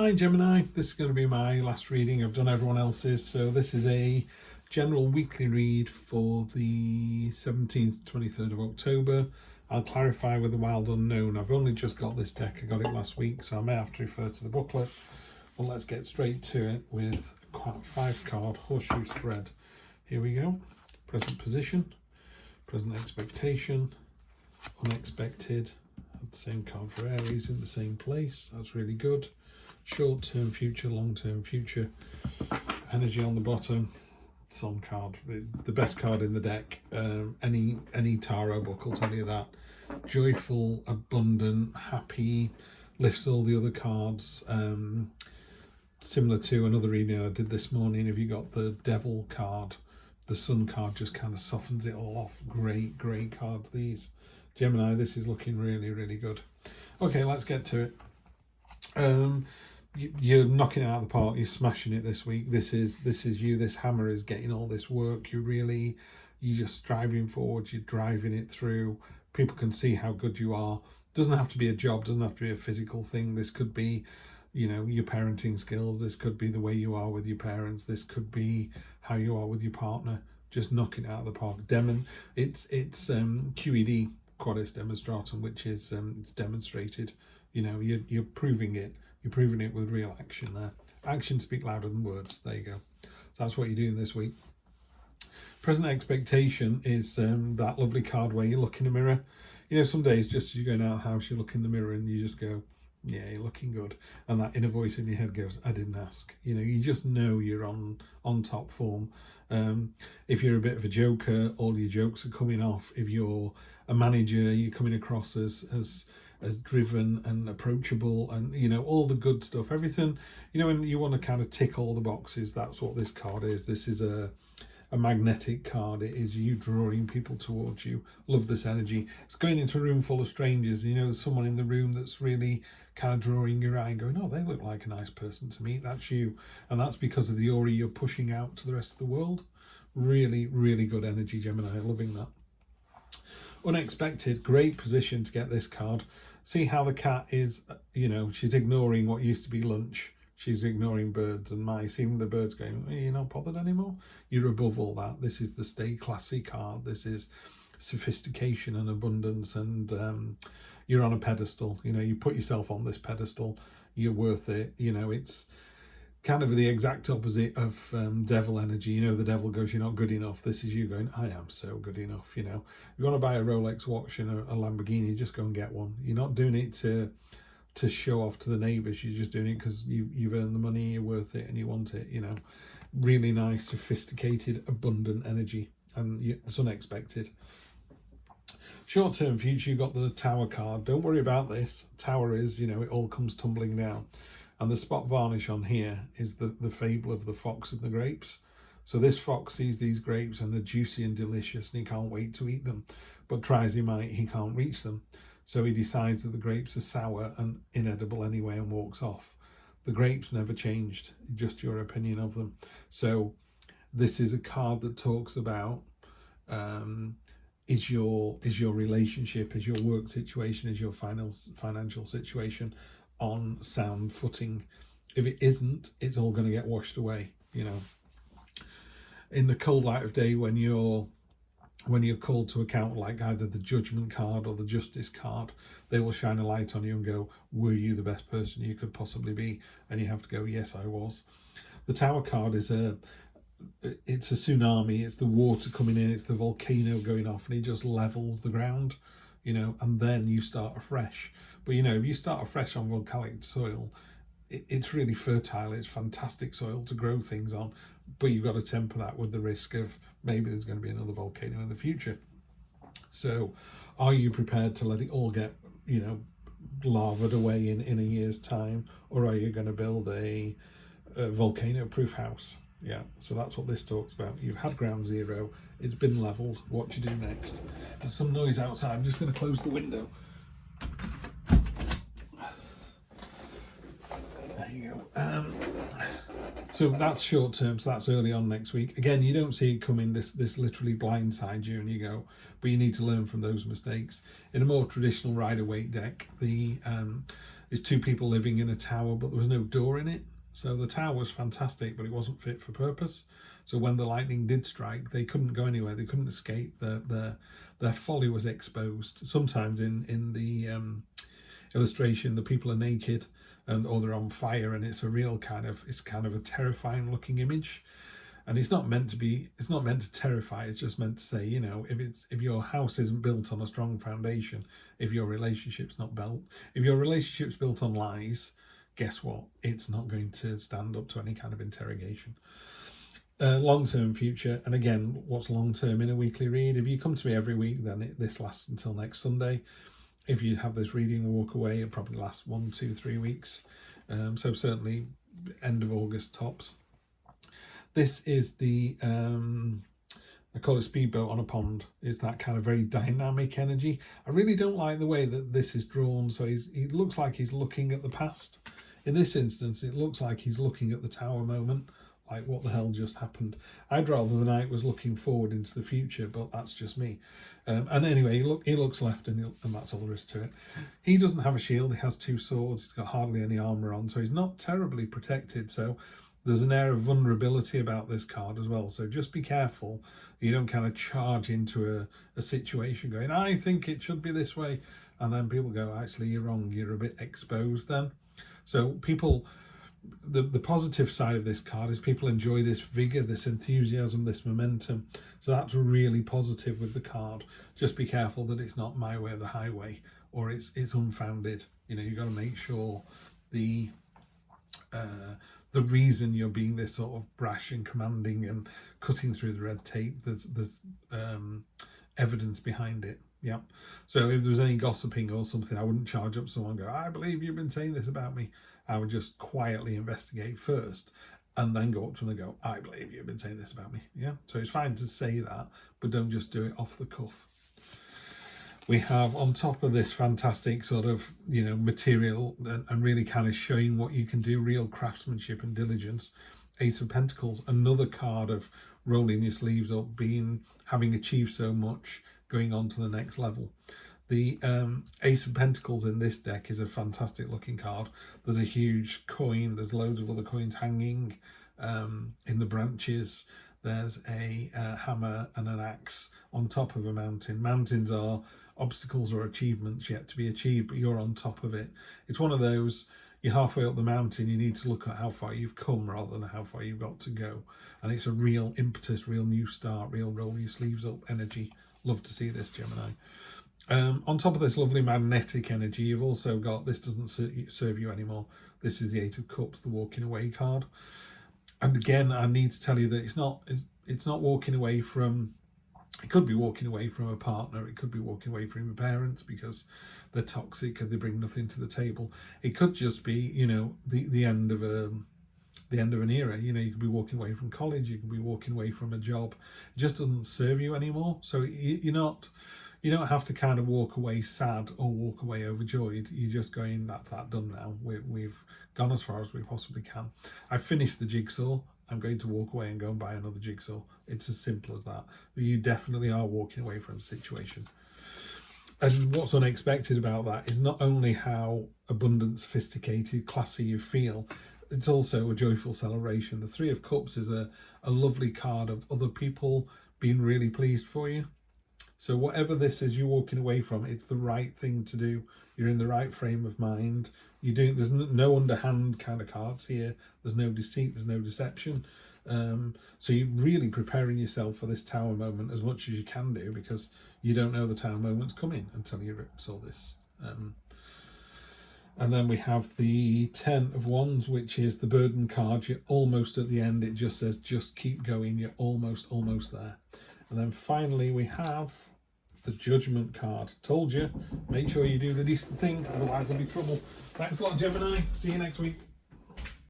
Hi Gemini, this is going to be my last reading. I've done everyone else's, so this is a general weekly read for the 17th to 23rd of October. I'll clarify with the Wild Unknown. I've only just got this deck, I got it last week, so I may have to refer to the booklet. Well, let's get straight to it with a 5-card horseshoe spread. Here we go. Present position, present expectation, unexpected. The same card for Aries in the same place. That's really good. Short-term future, long-term future. Energy on the bottom. Sun card, the best card in the deck. Any tarot book will tell you that. Joyful, abundant, happy. Lifts all the other cards. Similar to another reading I did this morning. If you got the Devil card, the Sun card just kind of softens it all off. Great cards these. Gemini, this is looking really good. Okay, let's get to it. You're knocking it out of the park. You're smashing it this week. This is you. This hammer is getting all this work. You're just striving forward. You're driving it through. People can see how good you are. Doesn't have to be a job. Doesn't have to be a physical thing. This could be, your parenting skills. This could be the way you are with your parents. This could be how you are with your partner. Just knocking it out of the park. It's QED, Quadus Demonstratum, which is it's demonstrated. You're proving it. You're proving it with real action there. Actions speak louder than words. There you go. So that's what you're doing this week. Present expectation is that lovely card where you look in the mirror. Some days just as you're going out of the house, you look in the mirror and you just go, yeah, you're looking good. And that inner voice in your head goes, I didn't ask. You just know you're on top form. If you're a bit of a joker, all your jokes are coming off. If you're a manager, you're coming across as driven and approachable and all the good stuff, everything. When you want to kind of tick all the boxes, that's what this card is. This is a magnetic card. It is you drawing people towards you. Love this energy. It's going into a room full of strangers. There's someone in the room that's really kind of drawing your eye and going, oh, they look like a nice person to meet. That's you. And that's because of the aura you're pushing out to the rest of the world. Really good energy, Gemini. Loving that. Unexpected, great position to get this card. See how the cat is, she's ignoring what used to be lunch. She's ignoring birds and mice. Even the birds going, you're not bothered anymore. You're above all that. This is the stay classy card. This is sophistication and abundance, and you're on a pedestal. You put yourself on this pedestal. You're worth it. It's kind of the exact opposite of devil energy. The devil goes, you're not good enough. This is you going, I am so good enough. If you want to buy a Rolex watch and a Lamborghini, just go and get one. You're not doing it to show off to the neighbours. You're just doing it because you've earned the money, you're worth it and you want it. Really nice, sophisticated, abundant energy, and it's unexpected. Short-term future, you've got the Tower card. Don't worry about this. Tower is, it all comes tumbling down. And the spot varnish on here is the fable of the fox and the grapes. So this fox sees these grapes and they're juicy and delicious and he can't wait to eat them. But try as he might, he can't reach them. So he decides that the grapes are sour and inedible anyway and walks off. The grapes never changed, just your opinion of them. So this is a card that talks about is your relationship, is your work situation, is your financial situation on sound footing. If it isn't, it's all going to get washed away. In the cold light of day, when you're called to account, like either the judgment card or the justice card, they will shine a light on you and go, were you the best person you could possibly be? And you have to go, yes, I was. The Tower card is it's a tsunami. It's the water coming in. It's the volcano going off, and it just levels the ground, and then you start afresh. But if you start afresh on volcanic soil, it's really fertile. It's fantastic soil to grow things on, but you've got to temper that with the risk of maybe there's going to be another volcano in the future. So are you prepared to let it all get lavaed away in a year's time, or are you going to build a volcano proof house? Yeah, so that's what this talks about. You've had ground zero, it's been leveled. What do you do next? There's some noise outside. I'm just going to close the window. There you go. So that's short term, so that's early on next week. Again, you don't see it coming, this literally blindsides you and you go, but you need to learn from those mistakes. In a more traditional Rider-Waite deck, there's two people living in a tower, but there was no door in it. So the tower was fantastic, but it wasn't fit for purpose. So when the lightning did strike, they couldn't go anywhere. They couldn't escape. Their folly was exposed. Sometimes in the illustration, the people are naked or they're on fire, and it's kind of a terrifying looking image. And it's not meant to terrify. It's just meant to say, you know, if your house isn't built on a strong foundation, if your relationship's built on lies, guess what? It's not going to stand up to any kind of interrogation. Long-term future, and again, what's long-term in a weekly read? If you come to me every week, then this lasts until next Sunday. If you have this reading walk away, it probably lasts 1, 2, 3 weeks. So certainly end of August tops. This is the, I call it speedboat on a pond. It's that kind of very dynamic energy. I really don't like the way that this is drawn. So he looks like he's looking at the past. In this instance, it looks like he's looking at the tower moment. Like, what the hell just happened? I'd rather the knight was looking forward into the future, but that's just me. And anyway, he looks left, and that's all there is to it. He doesn't have a shield. He has 2 swords. He's got hardly any armour on, so he's not terribly protected. So there's an air of vulnerability about this card as well. So just be careful. You don't kind of charge into a situation going, I think it should be this way. And then people go, actually, you're wrong. You're a bit exposed then. So people... The positive side of this card is people enjoy this vigor, this enthusiasm, this momentum. So that's really positive with the card. Just be careful that it's not my way or the highway, or it's unfounded. You know, you've got to make sure the reason you're being this sort of brash and commanding and cutting through the red tape, there's evidence behind it. Yeah. So if there was any gossiping or something, I wouldn't charge up someone and go, I believe you've been saying this about me. I would just quietly investigate first and then go up to them and go, I believe you've been saying this about me. Yeah. So it's fine to say that, but don't just do it off the cuff. We have on top of this fantastic sort of, you know, material and really kind of showing what you can do, real craftsmanship and diligence. Ace of Pentacles, another card of rolling your sleeves up, having achieved so much, going on to the next level. The Ace of Pentacles in this deck is a fantastic looking card. There's a huge coin. There's loads of other coins hanging in the branches. There's a hammer and an axe on top of a mountain. Mountains are obstacles or achievements yet to be achieved, but you're on top of it. It's one of those, you're halfway up the mountain, you need to look at how far you've come rather than how far you've got to go. And it's a real impetus, real new start, real roll your sleeves up energy. Love to see this, Gemini. On top of this lovely magnetic energy, you've also got, this doesn't serve you anymore. This is the 8 of Cups, the walking away card. And again, I need to tell you that it's not walking away from, it could be walking away from a partner. It could be walking away from your parents because they're toxic and they bring nothing to the table. It could just be, you know, the end of an era. You know, you could be walking away from college. You could be walking away from a job. It just doesn't serve you anymore. So you don't have to kind of walk away sad or walk away overjoyed. You're just going, that's that done now. We've gone as far as we possibly can. I've finished the jigsaw. I'm going to walk away and go and buy another jigsaw. It's as simple as that. But you definitely are walking away from a situation. And what's unexpected about that is not only how abundant, sophisticated, classy you feel, it's also a joyful celebration. The 3 of Cups is a lovely card of other people being really pleased for you. So whatever this is you're walking away from, it's the right thing to do. You're in the right frame of mind. There's no underhand kind of cards here. There's no deceit, there's no deception. So you're really preparing yourself for this tower moment as much as you can do, because you don't know the tower moment's coming until you saw this. And then we have the 10 of Wands, which is the burden card. You're almost at the end. It just says, just keep going. You're almost there. And then finally we have the Judgment card. Told you, make sure you do the decent thing, otherwise there'll be trouble. Thanks a lot, Gemini. See you next week.